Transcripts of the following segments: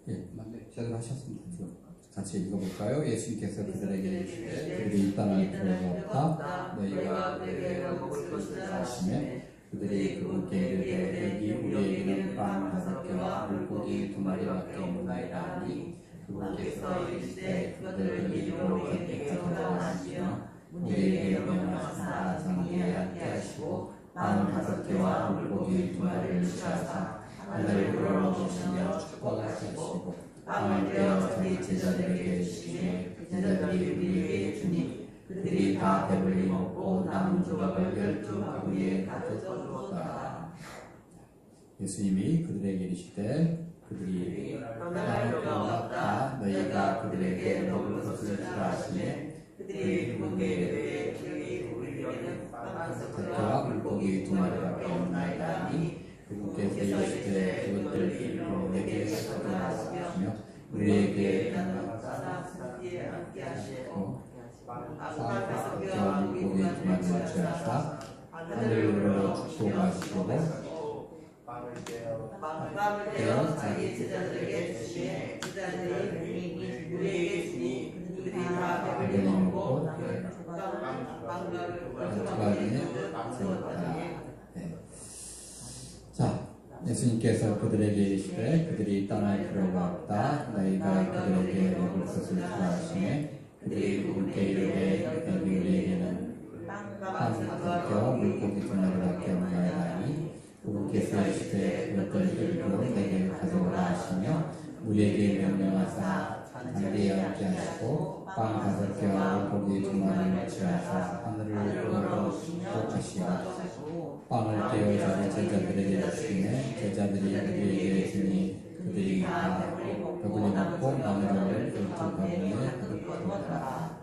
예, 제대로 하셨습니다. 지금 같이 읽어볼까요? 예수님께서 그들에게 이르시되 그들이 이 땅을 들어갔다 너희가 그들에게 먹을 것을 하시매 그들이 그분께 이르되 여기 우리에게는 빵 5개와 물고기 2마리밖에 없나이다 하니 그분께서 이르시되 그들을 이리로 곁에 가져다 하시며 우리에게 명하사 장기에 앉게 하시고 빵 5개와 물고기 2마리를 취하사 하늘을 열어주시며 축복하시고 빵을 떼어 자기 제자들에게 주시매 제자들이 우리에게 주니 그들이 다 배불리 먹고 남은 조각을 12바구니에 가득 떠주었다. 예수님이 그들에게 이르시되 그들이 땅을 들어갔다 너희가 그들에게 먹을 것을 주라 하시매 그들이 그분께 이르되 우리에게는 빵 5개와 물고기 2마리밖에 없나이다 하니 그분께서 이르시되 그것들 이리로 내게 가져다 하시며 우리에게 장기에 앉게 하시고 빵 5개와 물고기 2마리를 취하사 하늘을 열어 축복하시고 빵을 떼어 자기 제자들에게 주시매 제자들이 우리에게 주니 그들이 다 배불리 먹고 빵을 조각에 가져왔다. 자, 예수님께서 그들에게 이르시되 그들이 이 땅에 들어갔다 너희가 그들에게 먹을 것을 주라 하시매 그들이 그분께 이르되 여기 우리에게는 빵 5개와 물고기 2마리밖에 없나이다 하니 그분께서 이르시되 그것들을 이리로 내게 가져오라 하시며 우리에게 명령하사 장기에 앉게 하시고 빵 5개와 물고기 2마리를 취하사 하늘을 열어 축복하시고 빵을 떼어 자기 제자들에게 주시매 제자들이 우리에게 주니 그들이 다 배불리 먹고 남은 것을 12바구니에 가득 채웠다.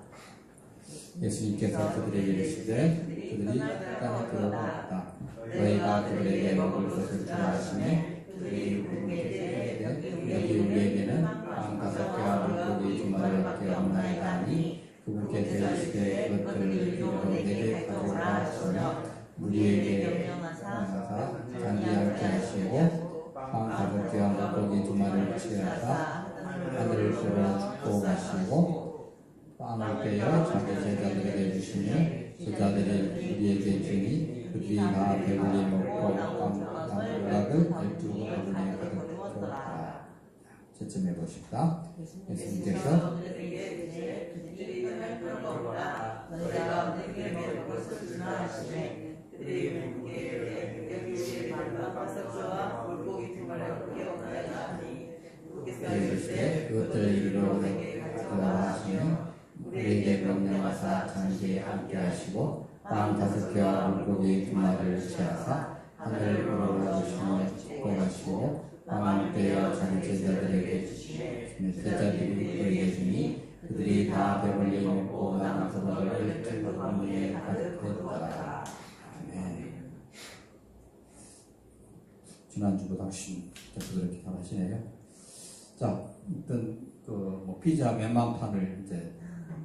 예수님께서 그들에게 이르시되 그들이 땅에 들어갔다 너희가 그들에게 먹을 것을 주라 하시매 그들이 그분께 여기 우리에게는 빵 5개와 물고기 2마리밖에 없나이다 하니 그분께서 이르시되 그것들을 이리로 내게 가져오라 하시며 우리에게 명하사 장기에 앉게 하시고 빵 5개와 물고기 2마리를 취하사 하늘을 열어 축복하시고 빵을 떼어 자기 제자들에게 주시며 제자들이 우리에게 주니 그들이 다 배불리 먹고 빵 조각을 12바구니에 가득 채웠다. 채점해 보십시다. 예수님께서 그들이 너희가 내게 먹을 것을 주라 하시매 그들이 여기 우리에게는 빵 5개와 물고기 2마리밖에 없나이다 하니 그분께서 이르시되 그것들을 이리로 내게 가져오라 하시며 우리에게 명령하사 장기에 앉게 하시고 빵 5개와 물고기 2마리를 취하사 하늘을 열어주시며 축복하시고 빵을 떼어 자기 제자들에게 주시며 제자들이 그에게 주니 그들이 다 배불리 먹고 남은 조각을 12바구니에 가득 채웠다. 아멘. 지난주보다 훨씬 계속 그렇게 잘하시네요. 자, 일단 피자 몇만 판을 이제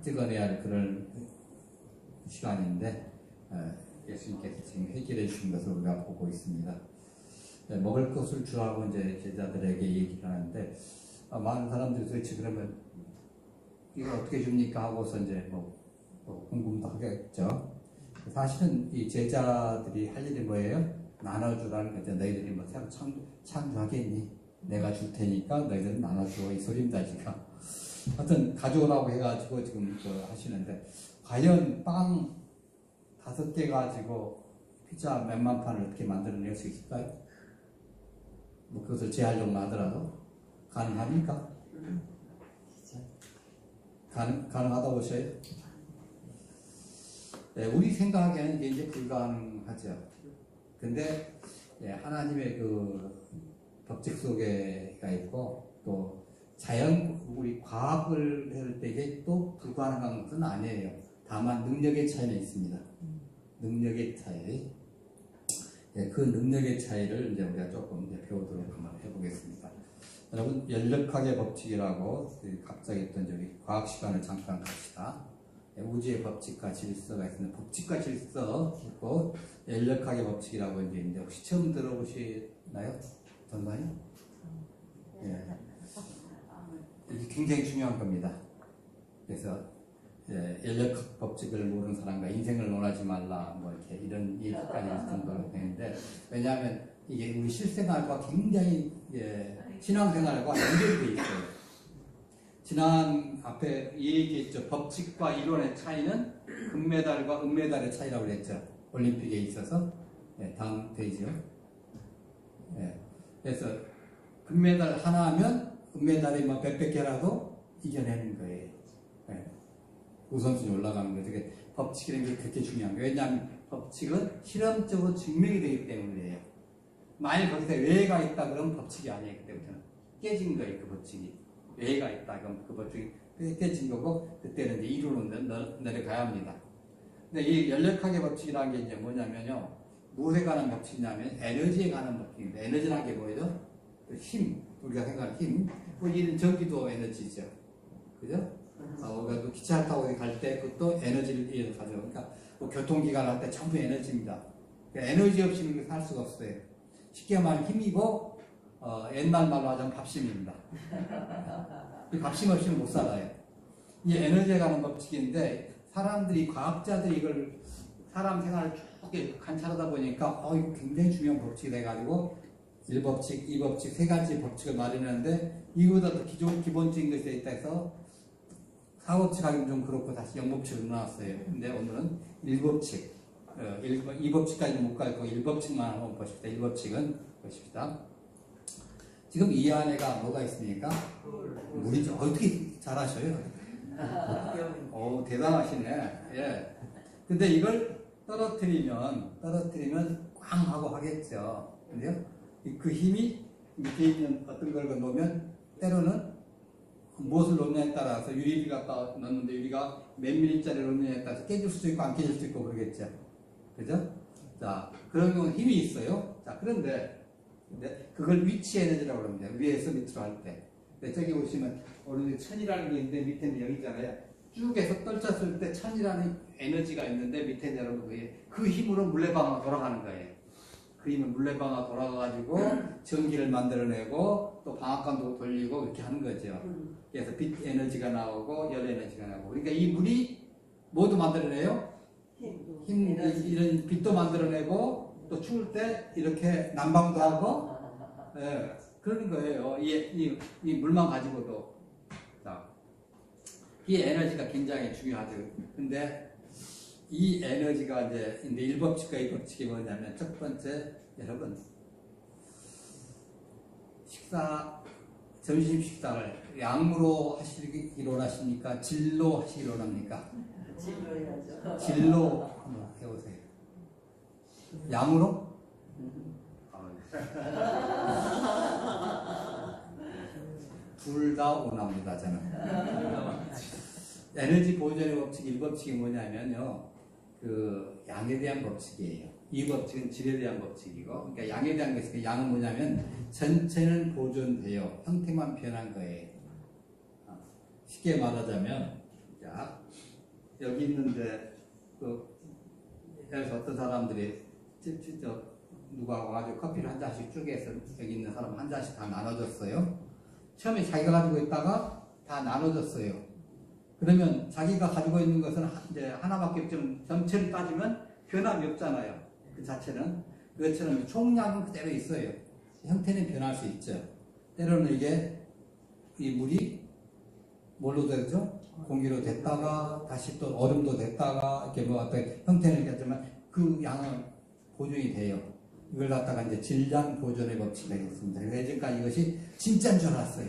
찍어내야 할 그런 시간인데 예수님께서 지금 해결해 주신 것을 우리가 보고 있습니다. 먹을 것을 주라고 이제 제자들에게 얘기를 하는데 많은 사람들이 도대체 그러면 이걸 어떻게 줍니까 하고서 이제 궁금도 하겠죠. 사실은 이 제자들이 할 일이 뭐예요? 나눠주라는 거죠. 너희들이 뭐 새로 창조하겠니? 내가 줄 테니까 너희들은 나눠줘 이 소리입니다 지금. 하여튼 가져오라고 해가지고 지금 하시는데 과연 빵 5개 가지고 피자 몇만 판을 어떻게 만들어낼 수 있을까요? 뭐 그것을 제한적으로 하더라도 가능합니까? 가능하다고 보셔요? 네, 우리 생각에는 이게 이제 불가능하죠. 근데 하나님의 그 법칙 속에가 있고 또 자연 우리 과학을 할 때 이게 또 불가능한 것은 아니에요. 다만 능력의 차이는 있습니다. 능력의 차이. 그 능력의 차이를 이제 우리가 조금 배우도록 한번 해보겠습니다. 여러분 연력학의 법칙이라고 갑자기 했던 저기 과학 시간을 잠깐 갑시다. 우주의 법칙과 질서가 있습니다. 법칙과 질서 있고 연력학의 법칙이라고 이제 혹시 처음 들어보시나요? 전반이? 예. 굉장히 중요한 겁니다. 그래서 연력학 법칙을 모르는 사람과 인생을 논하지 말라 뭐 이렇게 이런 얘기까지 정도로 되는데, 왜냐하면 이게 우리 실생활과 굉장히 신앙생활과 연결되어 있어요. 지난 앞에 얘기했죠. 법칙과 이론의 차이는 금메달과 은메달의 차이라고 그랬죠. 올림픽에 있어서. 다음 페이지요. 그래서 금메달 하나 하면 은메달이 뭐 몇백 개라도 이겨내는 거예요. 우선순위 올라가는 거죠. 법칙이라는 게 그렇게 중요한 거예요. 왜냐하면 법칙은 실험적으로 증명이 되기 때문이에요. 만일 거기서 외가 있다 그러면 법칙이 아니에요. 그때부터는 깨진 거예요. 그 법칙이. 외가 있다 그러면 그 법칙이 깨진 거고, 그때는 이제 이론으로 내려가야 합니다. 근데 이 연력학의 법칙이라는 게 이제 뭐냐면요, 무엇에 관한 법칙이냐면 에너지에 관한 법칙입니다. 에너지라는 게 뭐예요? 그 힘, 우리가 생각하는 힘. 뭐 이런 전기도 에너지죠. 그죠? 우리가 또 기차 타고 어디 갈 때 그것도 에너지를 이어서 가죠. 그러니까 뭐 교통기관 할 때 전부 에너지입니다. 그러니까 에너지 없이는 살 수가 없어요. 쉽게 말하면 힘이고, 옛날 말로 하자면 밥심입니다. 이 밥심 없이는 못 살아요. 이 에너지에 관한 법칙인데, 사람들이, 과학자들이 이걸 사람 생활을 쭉 관찰하다 보니까 이거 굉장히 중요한 법칙이 돼가지고 1법칙, 2법칙, 3가지 법칙을 마련했는데, 이거보다 더 기본적인 것에 있다 해서 4법칙 하기는 좀 그렇고 다시 0법칙으로 나왔어요. 근데 오늘은 1법칙, 2법칙까지는 못 가고 1법칙만 한번 보십시다. 1법칙은 보십시다. 지금 이 안에가 뭐가 있습니까? 물이죠. 어떻게 잘하셔요? 대단하시네. 예. 근데 이걸 떨어뜨리면 꽝 하고 하겠죠. 근데요, 그 힘이 밑에 있는 어떤 걸 놓으면, 때로는 무엇을 놓느냐에 따라서, 유리를 갖다 넣는데 유리가 몇 밀리짜리를 놓느냐에 따라서 깨질 수도 있고 안 깨질 수도 있고 그러겠죠. 그죠? 자, 그런 경우는 힘이 있어요. 자, 그런데 그걸 위치 에너지라고 합니다. 위에서 밑으로 할 때. 저기 보시면 오른쪽에 천이라는 게 있는데 밑에는 0이잖아요. 쭉 해서 떨쳤을 때 천이라는 에너지가 있는데 밑에는 여러분 그 힘으로 물레방아가 돌아가는 거예요. 그 힘은 물레방아가 돌아가가지고 전기를 만들어내고 또 방앗간도 돌리고 이렇게 하는 거죠. 그래서 빛 에너지가 나오고 열 에너지가 나오고. 그러니까 이 물이 모두 만들어내요. 이런 빛도 만들어내고 또 추울 때 이렇게 난방도 하고, 그런 거예요. 이 물만 가지고도. 자, 이 에너지가 굉장히 중요하죠. 근데 이 에너지가 이제 1법칙과 2법칙이 뭐냐면, 첫 번째, 여러분, 점심 식사를 양으로 하시기로 하십니까? 질로 하시기로 합니까? 질로 해야죠. 질로 한번 해보세요. 양으로? 둘 다 원합니다, 저는. 에너지 보존의 법칙 1법칙이 뭐냐면요, 그 양에 대한 법칙이에요. 2법칙은 질에 대한 법칙이고, 그러니까 양에 대한 것이, 양은 뭐냐면 전체는 보존돼요. 형태만 변한 거예요. 쉽게 말하자면, 자, 여기 있는데 여기서 어떤 사람들이 누가 와가지고 커피를 한 잔씩 쪼개서 여기 있는 사람 한 잔씩 다 나눠줬어요. 처음에 자기가 가지고 있다가 다 나눠줬어요. 그러면 자기가 가지고 있는 것은 이제 하나밖에 없지만 전체를 따지면 변함이 없잖아요. 그 자체는. 그것처럼 총량은 그대로 있어요. 형태는 변할 수 있죠. 때로는 이 물이 뭘로 되죠? 공기로 됐다가 다시 또 얼음도 됐다가 이렇게 뭐 어떤 형태는 있겠지만 그 양은 보존이 돼요. 이걸 갖다가 이제 질량 보존의 법칙이 되겠습니다. 그래서 예전까지 이것이 진짜인 줄 알았어요.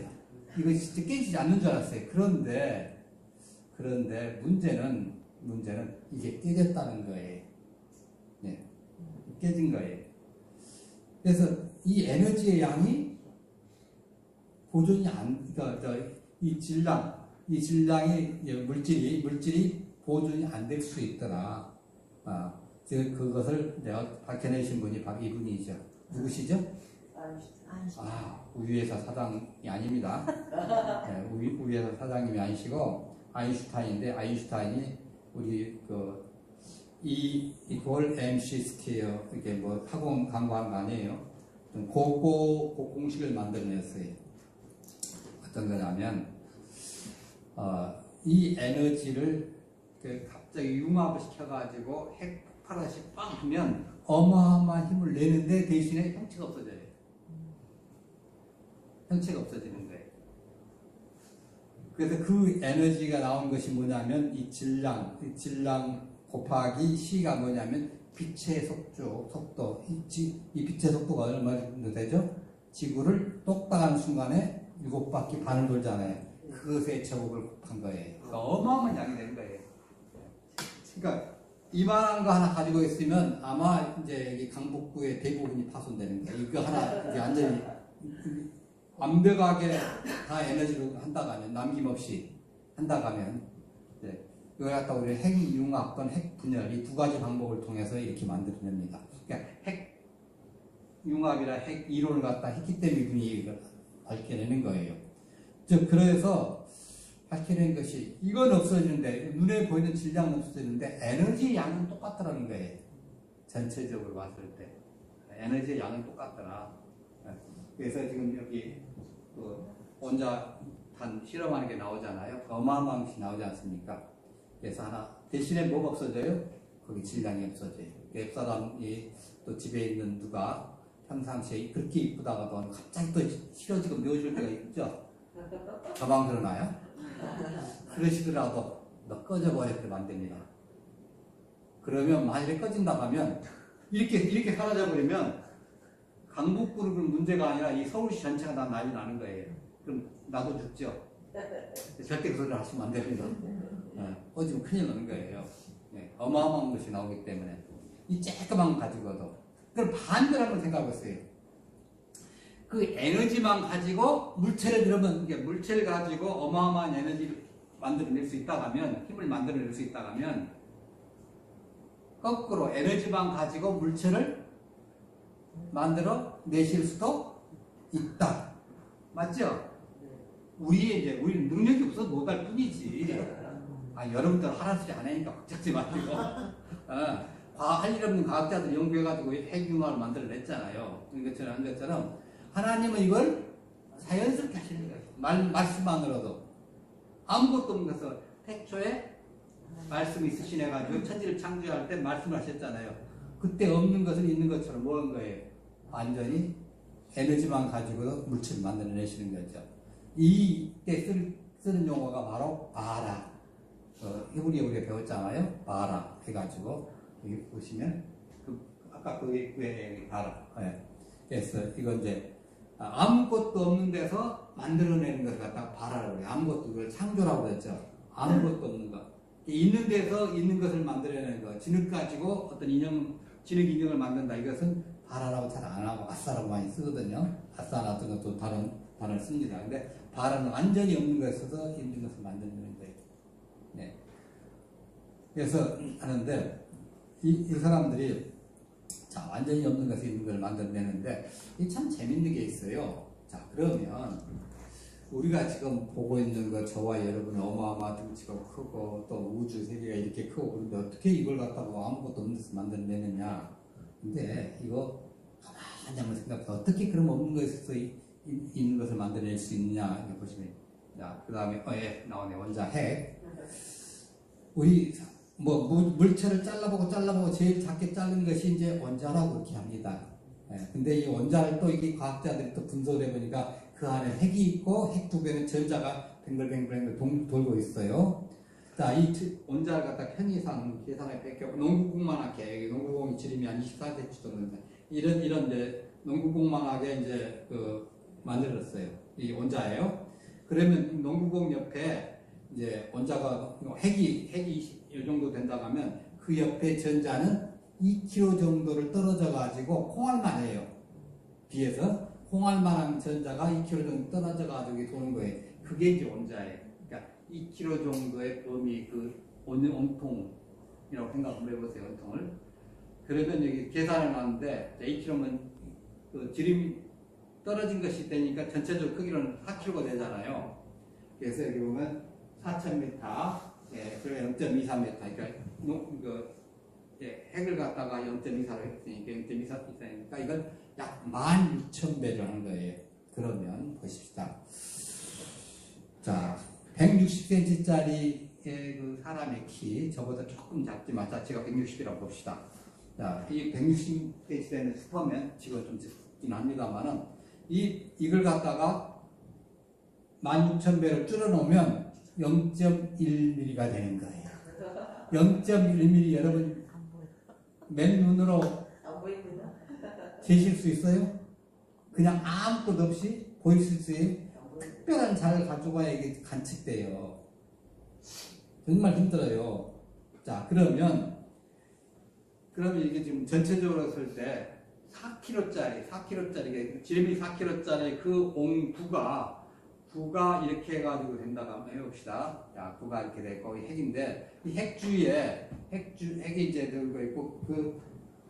이것이 진짜 깨지지 않는 줄 알았어요. 그런데 문제는 이게 깨졌다는 거예요. 네. 깨진 거예요. 그래서 이 에너지의 양이 보존이 이 질량의 물질이 보존이 안 될 수 있더라. 그것을 밝혀내신 분이 바로 이분이죠. 누구시죠? 우주회사 사장이 아닙니다. 우주회사 사장님이 아니시고 아인슈타인인데, 아인슈타인이 우리 이퀄 MC 스퀘어 이렇게 뭐 학원 강구한 거 아니에요. 좀 공식을 만들어냈어요. 어떤 거냐면 이 에너지를 갑자기 융합을 시켜가지고 핵 폭발하시 빵 하면 어마어마한 힘을 내는데 대신에 형체가 없어져요. 형체가 없어지는 거예요. 그래서 그 에너지가 나온 것이 뭐냐면 이 질량 곱하기 C가 뭐냐면 빛의 속도. 이 빛의 속도가 얼마 정도 되죠? 지구를 똑딱하는 순간에 7바퀴 반을 돌잖아요. 그것의 제곱을 곱한 거예요. 그러니까 어마어마한 양이 되는 거예요. 그러니까 이만한 거 하나 가지고 있으면 아마 이제 이 강북구의 대부분이 파손되는 거예요. 이거 하나 이제 완전히 완벽하게 다 에너지로 한다고 하면, 남김없이 한다고 하면, 이걸 갖다 우리 핵융합 또는 핵분열, 이 두 가지 방법을 통해서 이렇게 만들어냅니다. 그러니까 핵융합이나 핵 이론을 갖다 했기 때문에 분위기를 밝혀내는 거예요. 즉, 그래서 밝혀낸 것이, 이건 없어지는데, 눈에 보이는 질량은 없어지는데, 에너지의 양은 똑같더라는 거예요. 전체적으로 봤을 때. 에너지의 양은 똑같더라. 그래서 지금 여기 원자탄 실험하는 게 나오잖아요. 어마어마한 것이 나오지 않습니까? 그래서 하나 대신에 뭐가 없어져요? 거기 질량이 없어져요. 옆사람이 또 집에 있는 누가 평상시에 그렇게 이쁘다가도 갑자기 또 싫어지고 미워질 때가 있죠. 가방 그러나요? 그러시더라도 너 꺼져버렸게 만듭니다. 그러면 만일에 꺼진다고 하면 이렇게 사라져버리면 강북구는 문제가 아니라 이 서울시 전체가 다 난리 나는 거예요. 그럼 나도 죽죠. 절대 그 소리를 하시면 안 됩니다. 꺼지면 큰일 나는 거예요. 어마어마한 것이 나오기 때문에. 이 쬐끄만 가지고도. 그럼 반대로 한번 생각해 보세요. 그 에너지만 가지고 물체를 들으면, 물체를 가지고 어마어마한 에너지를 만들어낼 수 있다고 하면, 힘을 만들어낼 수 있다고 하면, 거꾸로 에너지만 가지고 물체를 만들어 내실 수도 있다. 맞죠? 우리는 능력이 없어서 못할 뿐이지. 여러분들 하나씩 안 하니까 걱정하지 마시고. 할 일 없는 과학자들이 연구해가지고 핵융합을 만들어냈잖아요. 한 것처럼 하나님은 이걸 자연스럽게 하시는 거예요. 말씀만으로도. 아무것도 없는 것을 태초에 말씀이 있으시네가지고 천지를 창조할 때 말씀을 하셨잖아요. 그때 없는 것을 있는 것처럼 뭐 한 거예요? 완전히 에너지만 가지고도 물체를 만들어내시는 거죠. 이때 쓰는 용어가 바로 바라. 히브리 우리가 배웠잖아요. 바라 해가지고 여기 보시면 아까 그 외에 바라. 그래서 이건 이제 아무것도 없는 데서 만들어내는 것을 갖다가 바라라고 해요. 아무것도 그걸 창조라고 그랬죠. 아무것도 없는 것. 있는 데서 있는 것을 만들어내는 것. 진흙 가지고 어떤 진흙 인형을 만든다. 이것은 바라라고 잘 안 하고 아싸라고 많이 쓰거든요. 아싸 같은 것도 다른 단어를 씁니다. 근데 바라는 완전히 없는 것에서 있는 것을 만드는 거예요. 그래서 하는데 이 사람들이 자 완전히 없는 것에 있는 걸 만들어내는데 이게 참 재밌는 게 있어요. 자 그러면 우리가 지금 보고 있는 것 저와 여러분의 어마어마한 등치가 크고 또 우주 세계가 이렇게 크고 그런데 어떻게 이걸 갖다가 아무것도 없는 데서 만들어내느냐. 근데 이거 가만히 한번 생각해 어떻게 그럼 없는 것에서 있는 것을 만들어낼 수 있느냐 이렇게 보시면 자, 그 다음에 나오네 원자 핵 우리 물체를 잘라보고 제일 작게 자른 것이 이제 원자라고 그렇게 합니다. 근데 이 원자를 또 이게 과학자들이 또 분석을 해보니까 그 안에 핵이 있고 핵 두 배는 전자가 뱅글뱅글 돌고 있어요. 자, 이 원자를 갖다 편의상 계산에 뺏겨 농구공만하게 여기 농구공이 지름이 한 24cm 정도 이런 이제 농구공만하게 이제 만들었어요. 이 원자예요. 그러면 농구공 옆에 이제 원자가 핵이 이 정도 된다고 하면 그 옆에 전자는 2km 정도를 떨어져 가지고 콩알만 해요. 비해서 콩알만한 전자가 2km 정도 떨어져 가지고 도는 거예요. 그게 이제 원자예요. 그러니까 2km 정도의 범위 원통이라고 생각을 해보세요. 원통을. 그러면 여기 계산을 하는데 2km면 지름이 떨어진 것이 되니까 전체적 크기로는 4km가 되잖아요. 그래서 여기 보면 4,000m, 그리고 0.23m. 그러니까 핵을 갖다가 0.24로 했으니까 0.24니까 이건 약 16,000배를 하는 거예요. 그러면 보십시다. 자, 100 160cm짜리의 그 사람의 키, 저보다 조금 작지만, 자, 제가 160이라고 봅시다. 자, 이 160cm 되는 슈퍼맨, 지금 좀 작긴 합니다만은, 이걸 갖다가 16,000배를 줄여놓으면 0.1mm가 되는 거예요. 0.1mm 여러분, 맨눈으로 재실 수 있어요? 그냥 아무것도 없이 보일 수 있어요? 특별한 자를 가져가야 이게 관측돼요. 정말 힘들어요. 자, 그러면 이게 지금 전체적으로 했을 때 4kg짜리, 지름이 4kg짜리 그 구가 이렇게 해가지고 된다고 한번 해봅시다. 자, 구가 이렇게 되고, 이 핵인데, 이 핵 주위에, 핵이 이제 들고 있고,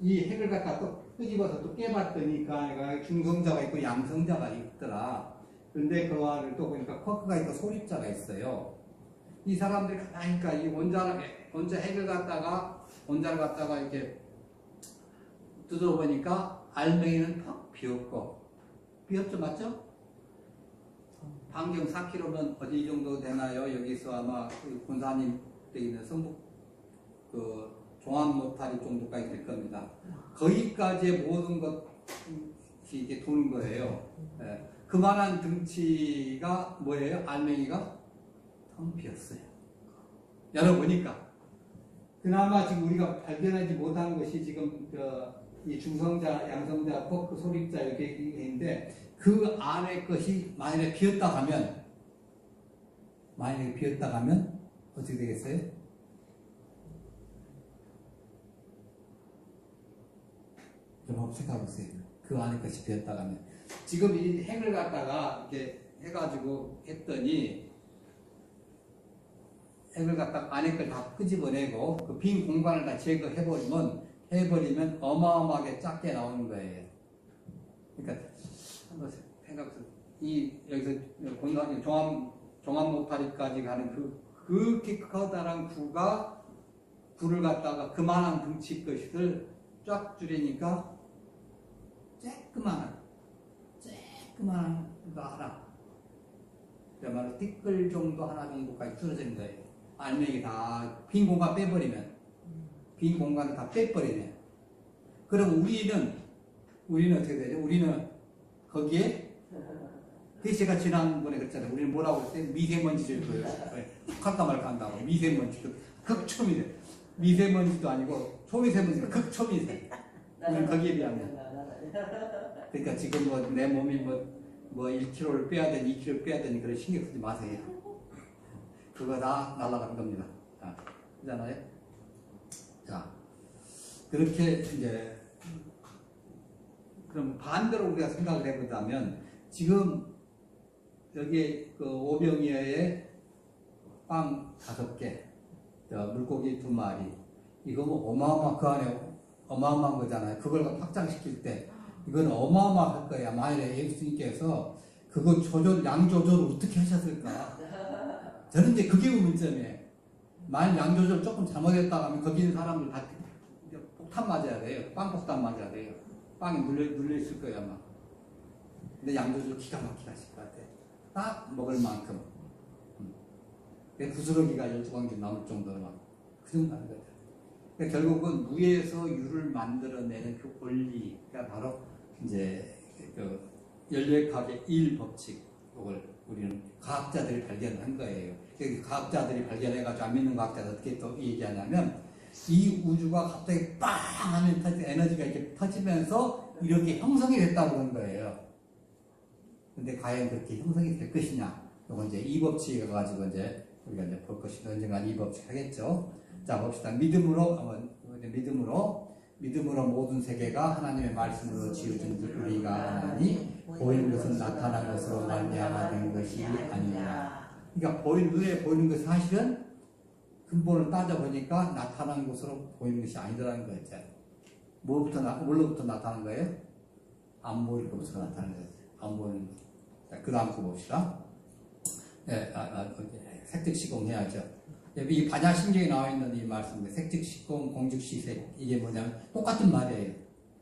이 핵을 갖다 또 끄집어서 또 깨봤더니, 그 안에 중성자가 있고 양성자가 있더라. 근데 그 안에 또 보니까 쿼크가 있고 소립자가 있어요. 이 사람들이 그러니까 이 핵을 갖다가 이렇게 뜯어 보니까 알맹이는 퍽 비었고, 비었죠, 맞죠? 반경 4km면 어디 정도 되나요? 여기서 아마 그 군사님 때 있는 성북 그 종합모타리 정도까지 될 겁니다. 거기까지의 모든 것이 이렇게 도는 거예요. 예. 그만한 등치가 뭐예요? 알맹이가 텅 비었어요. 열어보니까. 그나마 지금 우리가 발견하지 못한 것이 지금 이 중성자, 양성자, 쿼크, 소립자 이렇게 있는데 그 안에 것이 만약에 비었다 하면 어떻게 되겠어요? 좀 생각해보세요. 그 안에 것이 비었다 하면 지금 이 핵을 갖다가 이렇게 해가지고 했더니 핵을 갖다가 안에 걸 다 끄집어내고 그 빈 공간을 다 제거해버리면 어마어마하게 작게 나오는 거예요. 그러니까 한번 생각해보세요. 여기서 공간 종합 모타리까지 가는 그렇게 커다란 구를 갖다가 그만한 등치 것을 쫙 줄이니까 쬐끄만한 거 하나. 그야말로 띠끌 정도 하나 정도까지 줄어진 거예요. 알맹이 다 빈 공간 빼버리면, 빈 공간을 다 빼버리면. 그럼 우리는 어떻게 되죠? 우리는 거기에, 그 제가 지난번에 그랬잖아요. 우리는 뭐라고 했어요? 미세먼지를 보여요. 할까 말까 한다고. 미세먼지. 극초미세. 미세먼지도 아니고 초미세먼지가 극초미세. 우리는 거기에 비하면. 그러니까 지금 내 몸이 1kg를 빼야 되니 2kg를 빼야 되니 그런 신경 쓰지 마세요. 그거 다 날아가는 겁니다. 자, 그잖아요. 자, 그렇게 이제 그럼 반대로 우리가 생각을 해보자면 지금 여기 그 오병이어에 빵 5개, 물고기 2마리, 이거 그 안에 어마어마한 거잖아요. 그걸 확장시킬 때 이건 어마어마할 거야. 만일에 예수님께서 그거 양 조절을 어떻게 하셨을까? 저는 이제 그게 의문점이에요. 만일 양 조절 조금 잘못했다 하면 거기 있는 사람들 다 폭탄 맞아야 돼요. 빵 폭탄 맞아야 돼요. 빵이 눌려 있을 거예요, 아마. 근데 양 조절 기가 막히게 하실 것 같아요. 딱 먹을 만큼. 부스러기가 12광지 남을 정도로 그 정도 하는 거죠. 그러니까 결국은 무에서 유를 만들어내는 그 원리가 바로 이제 그 연력학의 1법칙, 이걸 우리는 과학자들이 발견한 거예요. 과학자들이 발견해가지고 안 믿는 과학자들 어떻게 또 얘기하냐면 이 우주가 갑자기 빵 하면 에너지가 이렇게 터지면서 이렇게 형성이 됐다고 그런 거예요. 근데 과연 그렇게 형성이 될 것이냐? 이건 이제 이 법칙에 가지고 이제 우리가 이제 볼 것이 언젠간 이 법칙 하겠죠. 자, 봅시다. 믿음으로 모든 세계가 하나님의 말씀으로 지어진 우리가 하나니 보이는 것은 나타난 것으로 말미암아 된 것이 아니냐. 그러니까 눈에 보이는 것이 사실은 근본을 따져보니까 나타난 것으로 보이는 것이 아니더라는 거죠. 뭘로부터 나타난 거예요? 안 보일 것으로 나타나는 거죠. 안 보이는 것. 자, 그 다음 거 봅시다. 네, 색즉시공 해야죠. 이 반야신경에 나와 있는 이 말씀인데 색즉시공, 공즉시색 이게 뭐냐면 똑같은 말이에요.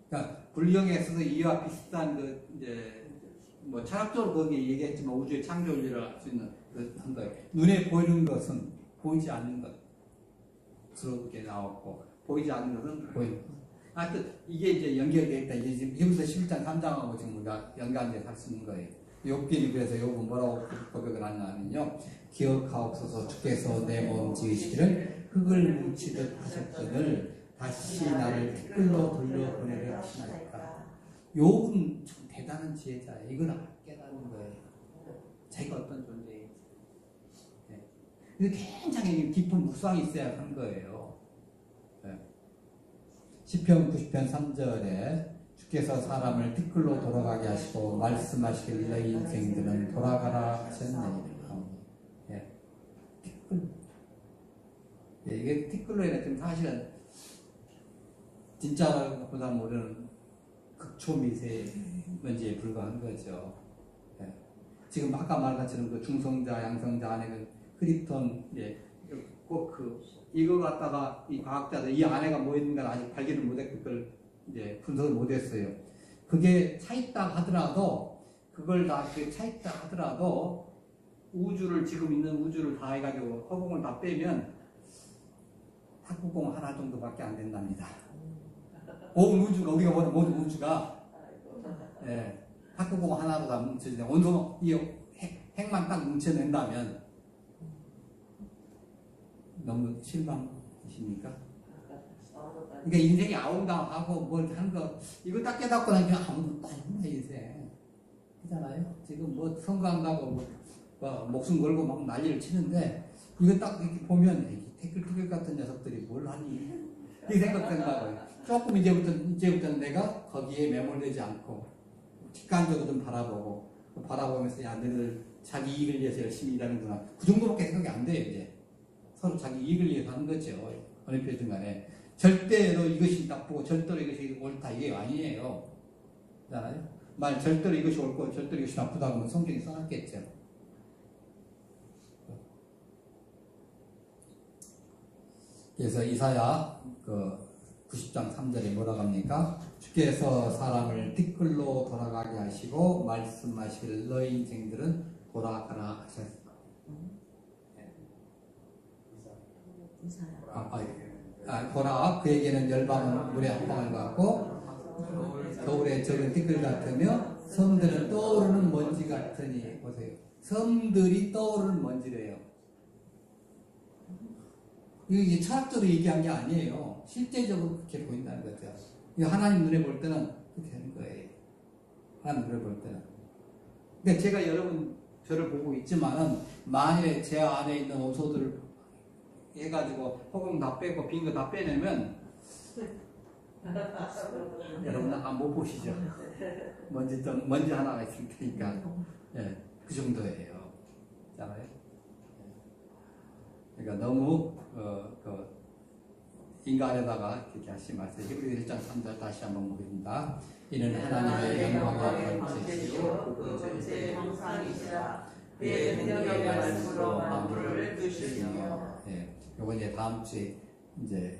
그러니까 불경에서도 이와 비슷한 뭐 철학적으로 거기 얘기했지만 우주의 창조 원리를 알 수 있는 한 거예요. 눈에 보이는 것은 보이지 않는 것스럽게 나왔고 보이지 않는 것은 보이는 것. 하여튼 이게 이제 연결되어 있다. 이게 지금 이부터 11장 3장하고 지금 우리가 연관돼서 할 수 있는 거예요. 욥기는 그래서 욥은 뭐라고 고백을 하냐면요. 기억하옵소서 주께서 내 몸 지으시기를 흙을 뭉치듯 하셨거늘 다시 나를 티끌로 돌려보내려 하시나이까. 욥은 참 대단한 지혜자예요. 이걸 깨닫는 거예요. 자기가 어떤 존재인지. 네. 근데 굉장히 깊은 묵상이 있어야 하는 거예요. 네. 시편 90편 3절에 주께서 사람을 티끌로 돌아가게 하시고 말씀하시길 너희 인생들은 돌아가라 하셨나이다. 예. 티끌. 예, 이게 티끌로 인해 지금 사실은 진짜보다 모르는 극초미세먼지에 불과한 거죠. 예. 지금 아까 말한 것처럼 그 중성자, 양성자 안에 그 크립톤, 예, 꼭 이걸 갖다가 이 과학자들 이 안에가 뭐 있는가 아직 발견을 못했고 그걸 이제 분석을 못했어요. 그게 차있다 하더라도 그걸 다 차있다 하더라도 우주를 지금 있는 우주를 다 해가지고 허공을 다 빼면 탁구공 하나 정도밖에 안 된답니다. 온 우주가 우리가 보는 모든 우주가 예, 탁구공 하나로 다 뭉쳐지네. 온도 이 핵만 딱 뭉쳐낸다면 너무 실망이십니까? 그러니까 인생이 아웅다웅하고 뭘 하는 거 이거 딱 깨닫고 나면 아무것도 아닙니다 인생. 그렇잖아요. 지금 뭐 선거한다고 뭐 목숨 걸고 막 난리를 치는데 이거 딱 이렇게 보면 태클 같은 녀석들이 뭘 하니 이 생각된다고요. 조금 이제부터는 내가 거기에 매몰되지 않고 직관적으로 좀 바라보면서 야 너희들 자기 이익을 위해서 열심히 일하는구나. 그 정도밖에 생각이 안 돼요 이제. 서로 자기 이익을 위해서 하는 거죠. 어느 표든 간에. 절대로 이것이 나쁘고 절대로 이것이 옳다 이게 아니에요. 그렇잖아요. 절대로 이것이 옳고 절대로 이것이 나쁘다고 하면 성경이 써놨겠죠. 그래서 이사야 90장 3절에 뭐라고 합니까? 주께서 사람을 티끌로 돌아가게 하시고 말씀하시길 너희 인생들은 돌아가라 하셨습니다. 보라 그에게는 열방은 물에 한 방울 같고 겨울에 적은 티끌 같으며 섬들은 떠오르는 먼지 같으니 보세요. 섬들이 떠오르는 먼지래요. 이게 철학적으로 얘기한 게 아니에요. 실제적으로 그렇게 보인다는 거죠. 하나님 눈에 볼 때는 그렇게 되는 거예요. 하나님 눈에 볼 때는. 근데 제가 여러분 저를 보고 있지만은 만일에 제 안에 있는 오소들을 해가지고 허공 다 빼고 빈 거 다 빼내면 여러분 아까 못 보시죠? 먼지 하나가 있을 테니까 예, 그 정도예요. 있잖아요. 그러니까 너무 인간에다가 이렇게 하신 말씀 히브리 1장 3절 다시 한번 보겠습니다. 이는 하나님의 영광과 권세시요 제 형상이시라 그의 능력의 말씀으로 만물을 주시며. 예, 요건 이제 다음 주에 이제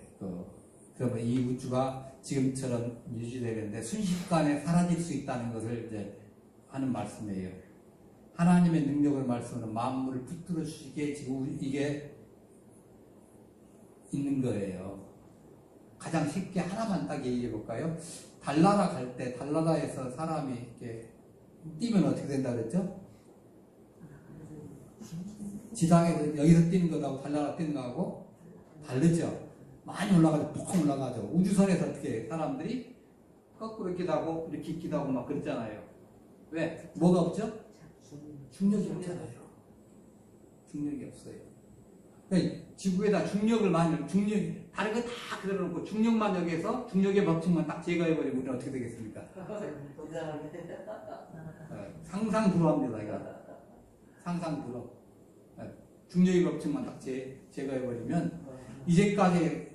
그러면 이 우주가 지금처럼 유지되는데 순식간에 사라질 수 있다는 것을 이제 하는 말씀이에요. 하나님의 능력을 말씀으로 만물을 붙들어 주시기에 지금 이게 있는 거예요. 가장 쉽게 하나만 딱 얘기해 볼까요? 달나라 갈 때 달나라에서 사람이 이렇게 뛰면 어떻게 된다 그랬죠? 지상에서 여기서 뛰는 거하고 달나라 뛰는 거하고 다르죠? 많이 올라가죠. 푹 올라가죠. 우주선에서 어떻게 사람들이 거꾸로 있기도 하고 이렇게 있기도 하고 막 그랬잖아요. 왜? 뭐가 없죠? 중력이 없잖아요. 중력이 없어요. 그러니까 지구에다 중력을 다른 거 다 그대로 놓고 중력만 여기에서 중력의 법칙만 딱 제거해버리면 우리는 어떻게 되겠습니까? 상상 불허합니다. 이거. 상상 불허. 중력의 법칙만 딱 제거해버리면 이제까지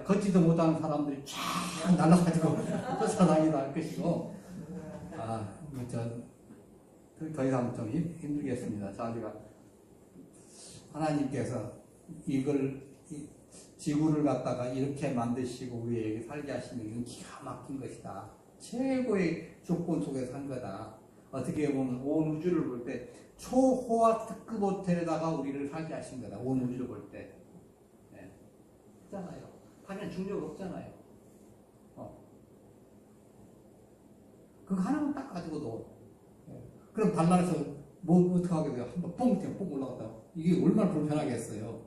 걷지도 못하는 사람들이 쫙 날아가지고 쫓아다니다 할 것이고 더 이상 좀 힘들겠습니다. 자, 우리가 하나님께서 지구를 갖다가 이렇게 만드시고 우리에게 살게 하시는 이건 기가 막힌 것이다. 최고의 조건 속에서 한 거다. 어떻게 보면 온 우주를 볼 때 초호화 특급 호텔에다가 우리를 살게 하신 거다. 온 우주를 볼 때. 예. 없잖아요. 다른 중력 없잖아요. 그거 하나만 딱 가지고도. 예. 그럼 달나라에서 뭐 어떻게 하게 돼요? 한번 뽕 올라갔다. 이게 얼마나 불편하겠어요.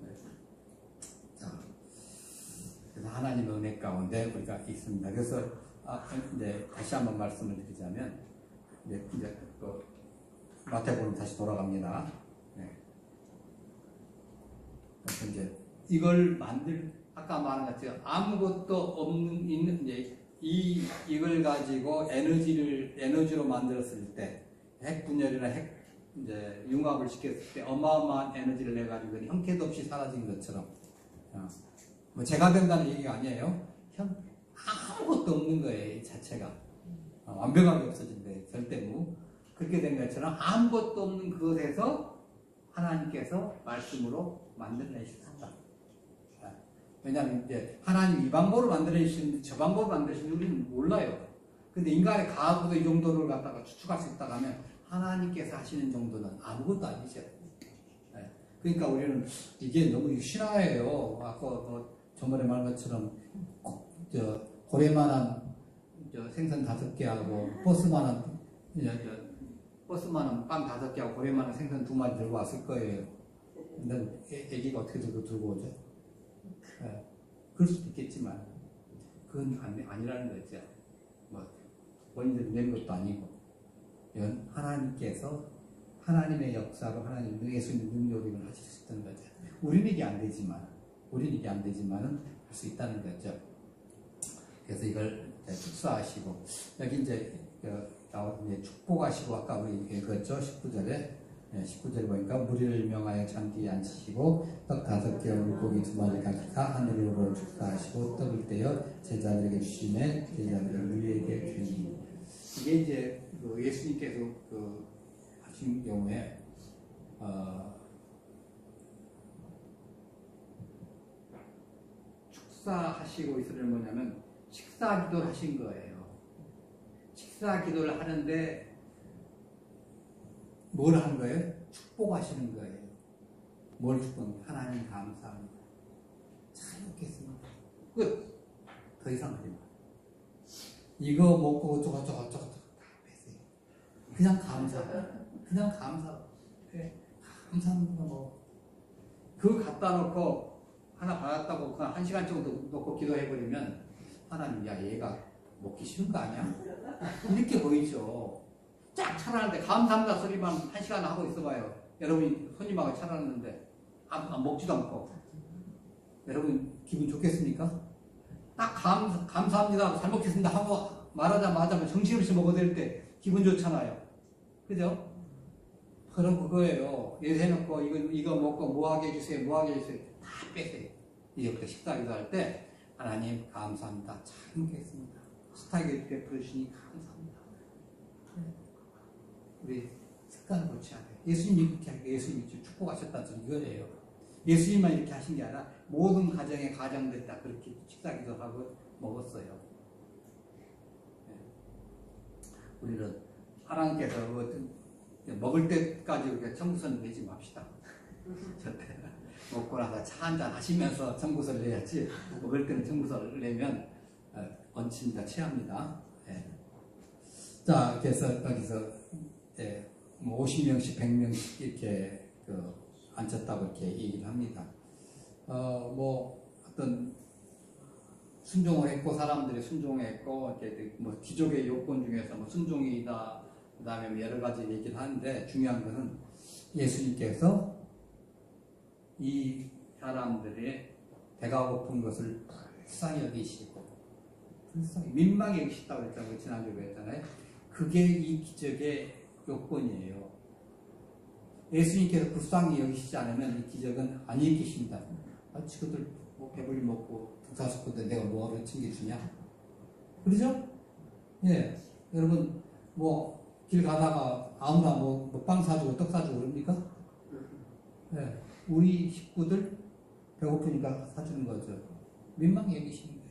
네. 자, 그래서 하나님의 은혜 가운데 우리가 있습니다. 그래서 이제 다시 한번 말씀을 드리자면 이제 그 마태복음 다시 돌아갑니다. 네. 그래서 이제 이걸 아까 말한 것처럼 아무것도 없는 이제 이걸 가지고 에너지로 만들었을 때 핵 분열이나 핵 이제 융합을 시켰을 때 어마어마한 에너지를 내 가지고 형태도 없이 사라진 것처럼 뭐 제가 된다는 얘기가 아니에요. 아무것도 없는 거예요. 이 자체가 완벽하게 없어진 거예요. 절대무 그렇게 된 것처럼 아무것도 없는 그것에서 하나님께서 말씀으로 만들어내셨다. 왜냐하면 이제 하나님 이 방법으로 만들어내시는데 저 방법으로 만드시는지 우리는 몰라요. 근데 인간의 과학으로 이 정도를 갖다가 추측할 수 있다고 하면 하나님께서 하시는 정도는 아무것도 아니죠. 그러니까 우리는 이게 너무 신화예요. 아까 저번에 말한 것처럼 고래만한 생선 5개 하고 버스만한 빵 5개 하고 고래만한 생선 2마리 들고 왔을 거예요. 근데 애기가 어떻게 들고 오죠? 그럴 수도 있겠지만 그건 아니라는 거죠. 뭐 본인들이 낸 것도 아니고 하나님께서 하나님의 역사로 하나님 예수님 능력을 하실 수 있다는 거죠. 우리는 이게 안 되지만은 할 수 있다는 거죠. 그래서 이걸 축사하시고 여기 이제 축복하시고 아까 우리 읽었죠. 19절에 보니까 무리를 명하여 잔디에 앉히시고 떡 5개 물고기 2마리 가져다 하늘으로 축사하시고 떡을 떼어 제자들에게 주시매 제자들은 우리에게 주니 이게 이제 예수님께서 하신 경우에 축사하시고 있으려 뭐냐면 식사 기도를 하신 거예요. 식사 기도를 하는데 뭘 하는 거예요? 축복하시는 거예요. 뭘 축복합니까? 하나님 감사합니다. 잘 먹겠습니다. 끝. 더 이상 하지 마. 이거 먹고 저거 다 빼세요. 그냥 감사. 네. 감사합니다. 뭐 그거 갖다 놓고 하나 받았다고 그냥 1시간 정도 놓고 기도해버리면 하나님 야 얘가 먹기 싫은 거 아니야? 이렇게 보이죠. 쫙 차라는데 감사합니다 소리만 1시간 하고 있어봐요. 여러분이 손님하고 차라는데 먹지도 않고 여러분 기분 좋겠습니까? 딱 감사합니다 잘 먹겠습니다 하고 말하자마자 정신없이 먹어야 될 때 기분 좋잖아요. 그죠? 그럼 그거예요. 예세해놓고 이거 먹고 뭐하게 해주세요 다 빼세요. 이제부터 식사 기도할 때 하나님 감사합니다 잘 먹겠습니다. 스타일을 베풀어주시니 감사합니다. 우리 습관을 고쳐야 돼요. 예수님이 이렇게 하니까 예수님이 축복하셨다는 소리 이거예요. 예수님만 이렇게 하신 게 아니라 모든 가정들이 다 그렇게 식사 기도하고 먹었어요. 우리는 하나님께서 먹을 때까지 우리가 청구서를 내지 맙시다. 절대 먹고 나서 차 한잔 하시면서 청구서를 내야지 먹을 때는 청구서를 내면 얹힙니다. 취합니다. 자, 그래서 여기서 50명씩 100명씩 이렇게 앉혔다고 이렇게 얘기를 합니다. 어떤 순종을 했고 사람들이 순종했고 이렇게 뭐 기족의 요건 중에서 뭐 순종이다 그 다음에 여러 가지 얘기를 하는데 중요한 것은 예수님께서 이 사람들의 배가 고픈 것을 불쌍히 여기시고 민망히 여기셨다고 했잖아요. 지난주에 했잖아요. 그게 이 기적의 요건이에요. 예수님께서 불쌍히 여기시지 않으면 이 기적은 안 일으키십니다. 친구들 뭐 배불리 먹고 등산시켰는데 내가 뭐하러 챙겨주냐? 그러죠? 예. 여러분 뭐 길 가다가 아무나 뭐 빵 사주고 떡 사주고 그럽니까? 예. 우리 식구들 배고프니까 사주는 거죠. 민망히 여기시는 거예요.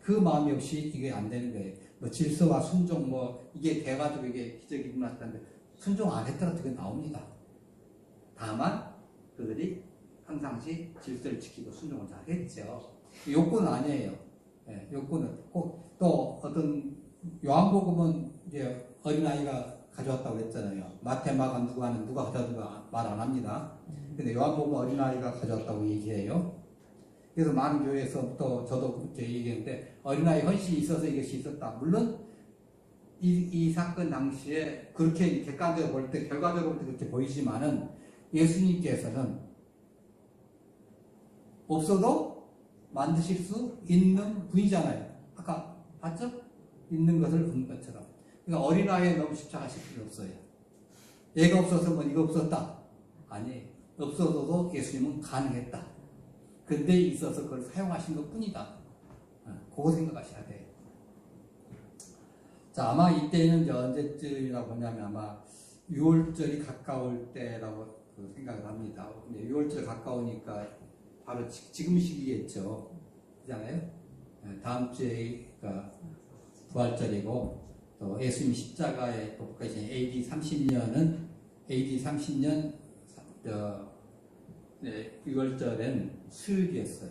그 마음이 없이 이게 안 되는 거예요. 뭐 질서와 순종 뭐 이게 돼가지고 이게 기적이 일어났다는데 순종 안 했더라도 그게 나옵니다. 다만 그들이 평상시 질서를 지키고 순종을 잘 했죠. 요건은 아니에요. 예, 요건은 꼭 또 어떤 요한복음은 이제 어린아이가 가져왔다고 했잖아요. 마태, 마가, 누가는 누가 가져왔는가 말 안 합니다. 근데 요한복음은 어린아이가 가져왔다고 얘기해요. 그래서 많은 교회에서 또 저도 그렇게 얘기했는데 어린아이 헌신이 있어서 이것이 있었다. 물론 이 사건 당시에 그렇게 객관적으로 볼 때 결과적으로 볼 때 그렇게 보이지만은 예수님께서는 없어도 만드실 수 있는 분이잖아요. 아까 봤죠? 있는 것을 없는 것처럼. 그러니까 어린아이에 너무 집착하실 필요 없어요. 얘가 없었으면 이거 없었다. 아니, 없어도 예수님은 가능했다. 근데 있어서 그걸 사용하신 것 뿐이다. 그거 생각하셔야 돼요. 자, 아마 이때는 이제 언제쯤이라고 하냐면 아마 6월절이 가까울 때라고 생각을 합니다. 근데 6월절 가까우니까 바로 지금 시기겠죠. 그잖아요. 다음 주에 부활절이고 또 예수님 십자가에 복하신 AD 30년 6월절엔 수요일이었어요.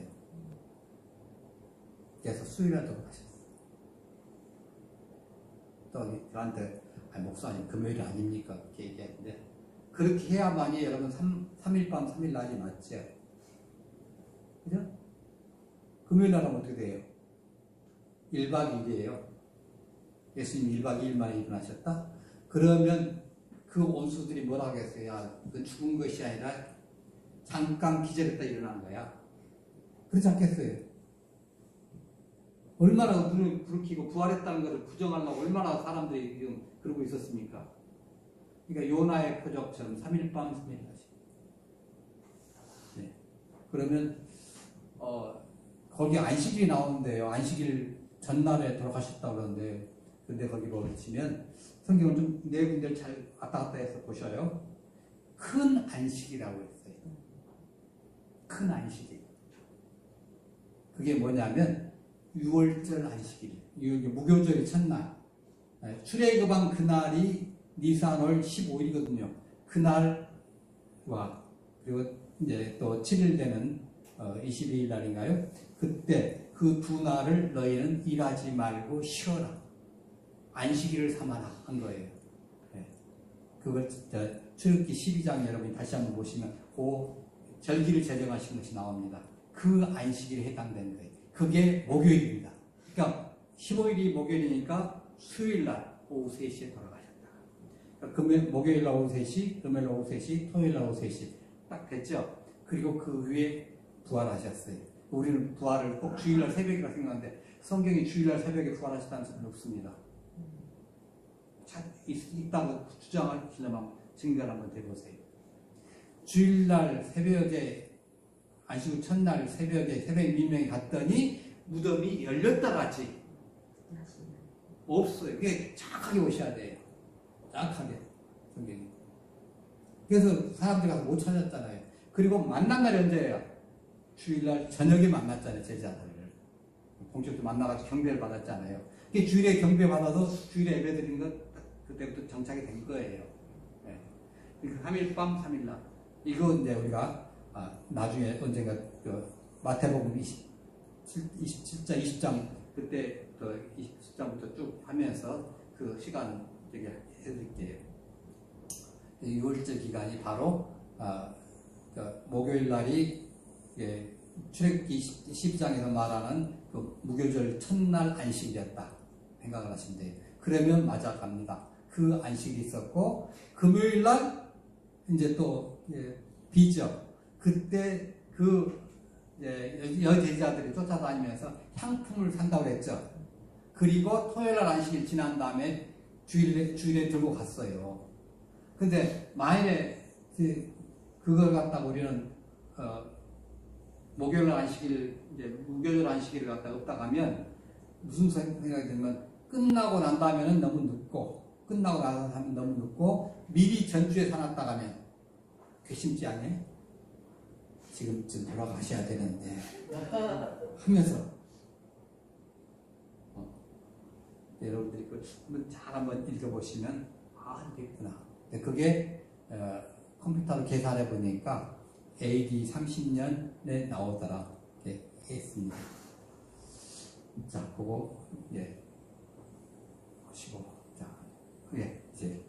그래서 수요일에 돌아가셨어요. 또 저한테 목사님 금요일이 아닙니까? 그렇게 얘기했는데 그렇게 해야만이 여러분 3일 밤 3일 날이 맞죠? 그죠? 금요일 날은 어떻게 돼요? 1박 2일이에요. 예수님 1박 2일 만에 일어나셨다? 그러면 그 원수들이 뭐라 하겠어요? 야, 그 죽은 것이 아니라 잠깐 기절했다 일어난 거야. 그렇지 않겠어요? 얼마나 눈을 부르키고 부활했다는 것을 부정하려고 얼마나 사람들이 지금 그러고 있었습니까? 그러니까 요나의 표적처럼 3일 밤 3일 낮이. 네. 그러면 거기 안식일이 나오는데요. 안식일 전날에 돌아가셨다고 그러는데 근데 거기로 보시면 성경을 좀 네 군데를 잘 왔다 갔다 해서 보셔요. 큰 안식이라고 했어요. 큰 안식일. 그게 뭐냐면 6월절 안식일. 무교절의 첫날. 출애굽한 그날이 니산월 15일이거든요. 그날과 그리고 이제 또 7일 되는 22일 날인가요? 그때 그 두 날을 너희는 일하지 말고 쉬어라. 안식일을 삼아라 한 거예요. 네. 그걸 출애굽기 12장 여러분이 다시 한번 보시면 그 절기를 제정하신 것이 나옵니다. 그 안식일에 해당되는 거예요. 그게 목요일입니다. 그러니까 15일이 목요일이니까 수요일날 오후 3시에 돌아가셨다. 그러니까 목요일날 오후 3시, 금요일 오후 3시, 토요일날 오후 3시 딱 됐죠. 그리고 그 위에 부활하셨어요. 우리는 부활을 꼭 주일날 새벽이라 생각하는데 성경이 주일날 새벽에 부활하셨다는 소리는 없습니다. 있다고 주장하시려면 증거를 한번 대보세요. 주일날 새벽에 안식일 첫날 새벽에 새벽 민명에 갔더니 무덤이 열렸다 같이 없어요. 그게 정확하게 오셔야 돼요. 정확하게 성경이. 그래서 사람들이 가서 못 찾았잖아요. 그리고 만난 날이 언제예요? 주일날 저녁에 만났잖아요. 제자들을 본격적으로 만나가지고 경배를 받았잖아요. 그게 주일에 경배 받아서 주일에 예배 드린 것 그때부터 정착이 된 거예요. 네. 그러니까 3일 밤 3일 날 이거 이제 우리가 나중에 언젠가 마태복음 27장 20장 그때 20장부터 쭉 하면서 그 시간 되게 해드릴게요. 6월절 기간이 바로 목요일 날이 출애굽기 12장에서 말하는 그 무교절 첫날 안식이었다 생각을 하시면 돼요. 그러면 맞아갑니다. 그 안식이 있었고 금요일 날 이제 또 비죠. 그때 그 여제자들이 쫓아다니면서 향품을 산다고 그랬죠. 그리고 토요일 날 안식일 지난 다음에 주일에 들고 갔어요. 근데 만일에 그걸 갖다가 우리는 목요일 안식일 이제 무교절 안식일을 갖다가 없다 가면 무슨 생각이 들면 끝나고 난 다음에는 너무 늦고 끝나고 나서 하면 너무 늦고 미리 전주에 사놨다 가면 괘씸지 않아요? 지금쯤 돌아가셔야 되는데 하면서 여러분들이 한번 읽어보시면 이게 있구나. 그게 컴퓨터로 계산해 보니까 AD 30년에 나오더라. 이렇게 했습니다. 자, 그거 보시고, 자, 이제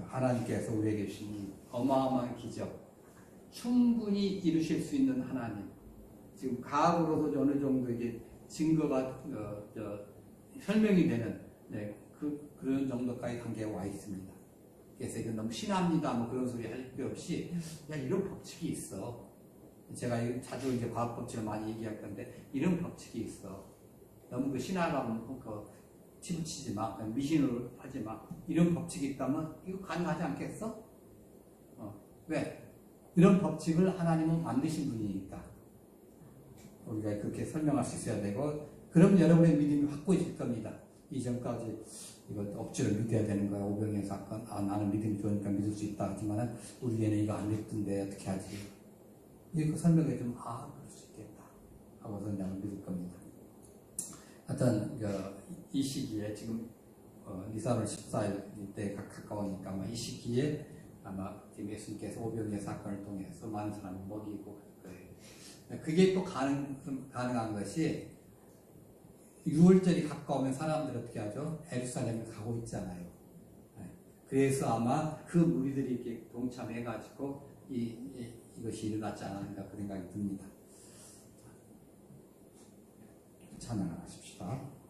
하나님께서 우리에게 주신 이 어마어마한 기적, 충분히 이루실 수 있는 하나님. 지금 과학으로도 어느 정도 이게 증거가 설명이 되는 그런 정도까지 단계에 와 있습니다. 그래서 이건 너무 신합니다 뭐 그런 소리 할 필요 없이 이런 법칙이 있어. 제가 자주 이제 과학 법칙을 많이 얘기할 건데 이런 법칙이 있어. 너무 그 신화감 치부치지 마, 미신으로 하지 마. 이런 법칙이 있다면 이거 가능하지 않겠어? 왜? 이런 법칙을 하나님은 만드신 분이니까 우리가 그렇게 설명할 수 있어야 되고, 그럼 여러분의 믿음이 확고해질 겁니다. 이전까지 이거 억지로 믿어야 되는 거야. 오병이어 사건. 나는 믿음이 좋으니까 믿을 수 있다 하지만은 우리 애는 이거 안 믿던데 어떻게 하지? 이렇게 설명해 주면 그럴 수 있겠다 하고서 나는 믿을 겁니다. 하여튼 이 시기에 지금 니사월 14일 때 가까우니까 이 시기에 아마 지금 예수님께서 오병이어 사건을 통해서 많은 사람을 먹이고 거예요. 그게 또 가능한 것이 6월절이 가까우면 사람들이 어떻게 하죠? 예루살렘에 가고 있잖아요. 그래서 아마 그 무리들이 이렇게 동참해가지고 이것이 일어났지 않았는가 그 생각이 듭니다. 찬양하십시다.